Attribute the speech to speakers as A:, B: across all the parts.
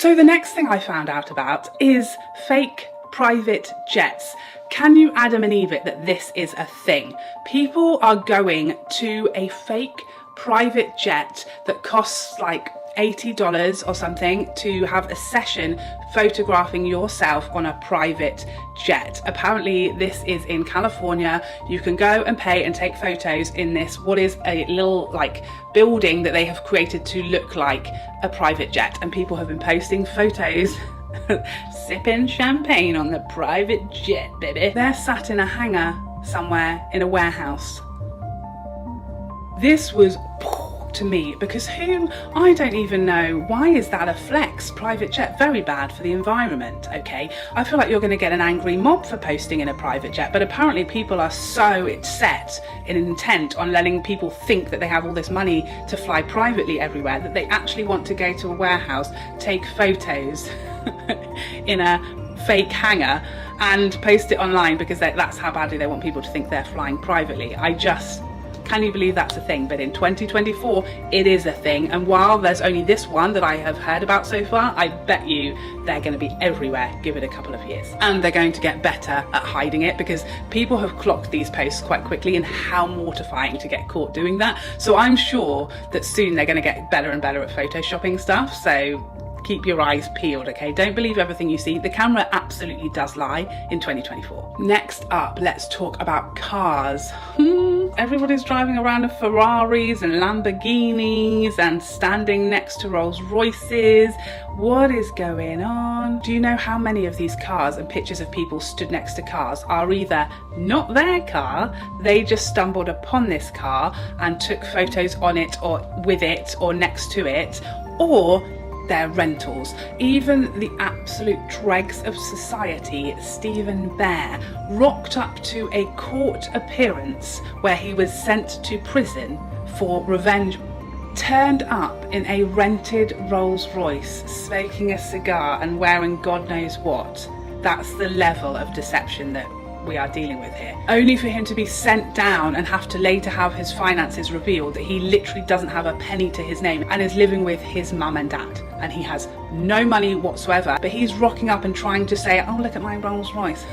A: So the next thing I found out about is fake private jets. Can you Adam and Eve it that this is a thing? People are going to a fake private jet that costs like $80 or something to have a session photographing yourself on a private jet. Apparently this is in California. You can go and pay and take photos in this, what is a little like building that they have created to look like a private jet, and people have been posting photos sipping champagne on the private jet, baby. They're sat in a hangar somewhere in a warehouse. This was to me, because I don't even know, why is that a flex? Private jet, very bad for the environment, okay? I feel like you're going to get an angry mob for posting in a private jet, but apparently people are so set in intent on letting people think that they have all this money to fly privately everywhere that they actually want to go to a warehouse, take photos in a fake hangar and post it online because that's how badly they want people to think they're flying privately. Can you believe that's a thing? But in 2024, it is a thing. And while there's only this one that I have heard about so far, I bet you they're going to be everywhere. Give it a couple of years. And they're going to get better at hiding it, because people have clocked these posts quite quickly and how mortifying to get caught doing that. So I'm sure that soon they're going to get better and better at photoshopping stuff. So keep your eyes peeled, okay? Don't believe everything you see. The camera absolutely does lie in 2024. Next up, let's talk about cars. Everybody's driving around in Ferraris and Lamborghinis and standing next to Rolls Royces. What is going on? Do you know how many of these cars and pictures of people stood next to cars are either not their car, they just stumbled upon this car and took photos on it or with it or next to it, or their rentals. Even the absolute dregs of society, Stephen Bear, rocked up to a court appearance where he was sent to prison for revenge, turned up in a rented Rolls Royce, smoking a cigar and wearing God knows what. That's the level of deception that we are dealing with here. Only for him to be sent down and have to later have his finances revealed that he literally doesn't have a penny to his name and is living with his mum and dad, and he has no money whatsoever, but he's rocking up and trying to say, oh, look at my Rolls Royce.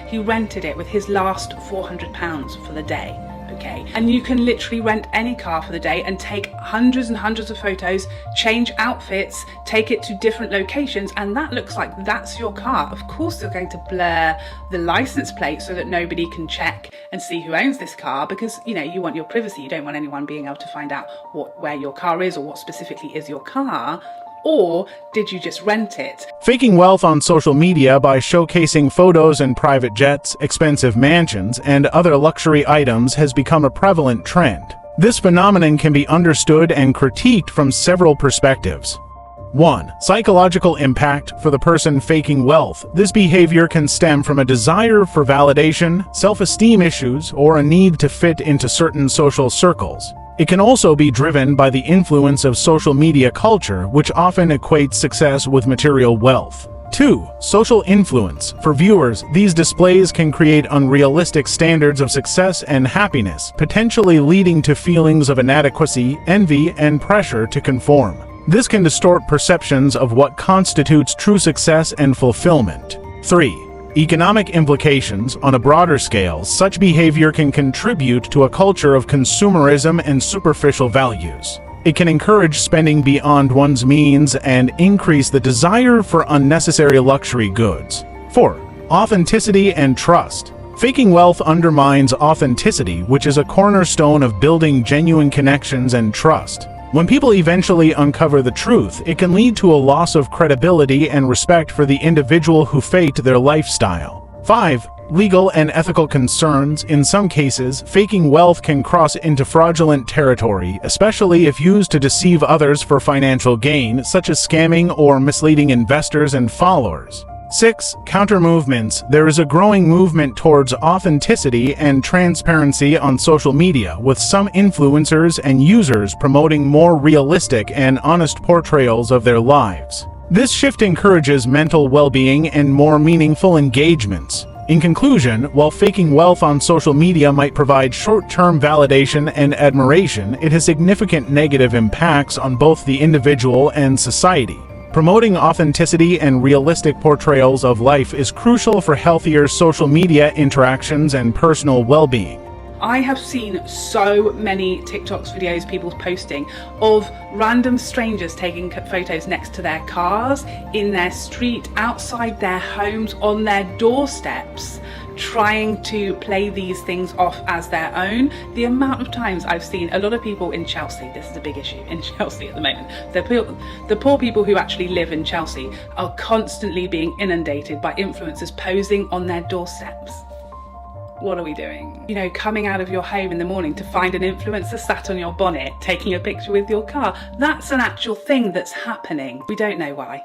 A: He rented it with his last £400 for the day. Okay, and you can literally rent any car for the day and take hundreds and hundreds of photos, change outfits, take it to different locations, and that looks like that's your car. Of course they're going to blur the license plate so that nobody can check and see who owns this car, because you want your privacy. You don't want anyone being able to find out where your car is or what specifically is your car. Or did you just rent it?
B: Faking wealth on social media by showcasing photos in private jets, expensive mansions, and other luxury items has become a prevalent trend. This phenomenon can be understood and critiqued from several perspectives. 1. Psychological impact for the person faking wealth. This behavior can stem from a desire for validation, self-esteem issues, or a need to fit into certain social circles. It can also be driven by the influence of social media culture, which often equates success with material wealth. 2. Social influence. For viewers, these displays can create unrealistic standards of success and happiness, potentially leading to feelings of inadequacy, envy, and pressure to conform. This can distort perceptions of what constitutes true success and fulfillment. 3. Economic implications. On a broader scale, such behavior can contribute to a culture of consumerism and superficial values. It can encourage spending beyond one's means and increase the desire for unnecessary luxury goods. 4. Authenticity and trust. Faking wealth undermines authenticity, which is a cornerstone of building genuine connections and trust. When people eventually uncover the truth, it can lead to a loss of credibility and respect for the individual who faked their lifestyle. 5. Legal and ethical concerns. In some cases, faking wealth can cross into fraudulent territory, especially if used to deceive others for financial gain, such as scamming or misleading investors and followers. 6. Counter movements. There is a growing movement towards authenticity and transparency on social media, with some influencers and users promoting more realistic and honest portrayals of their lives. This shift encourages mental well-being and more meaningful engagements. In conclusion, while faking wealth on social media might provide short-term validation and admiration, it has significant negative impacts on both the individual and society. Promoting authenticity and realistic portrayals of life is crucial for healthier social media interactions and personal well-being.
A: I have seen so many TikToks videos people posting of random strangers taking photos next to their cars, in their street, outside their homes, on their doorsteps, trying to play these things off as their own. The amount of times I've seen a lot of people in Chelsea, this is a big issue in Chelsea at the moment, the poor people who actually live in Chelsea are constantly being inundated by influencers posing on their doorsteps. What are we doing? You know, coming out of your home in the morning to find an influencer sat on your bonnet, taking a picture with your car. That's an actual thing that's happening. We don't know why.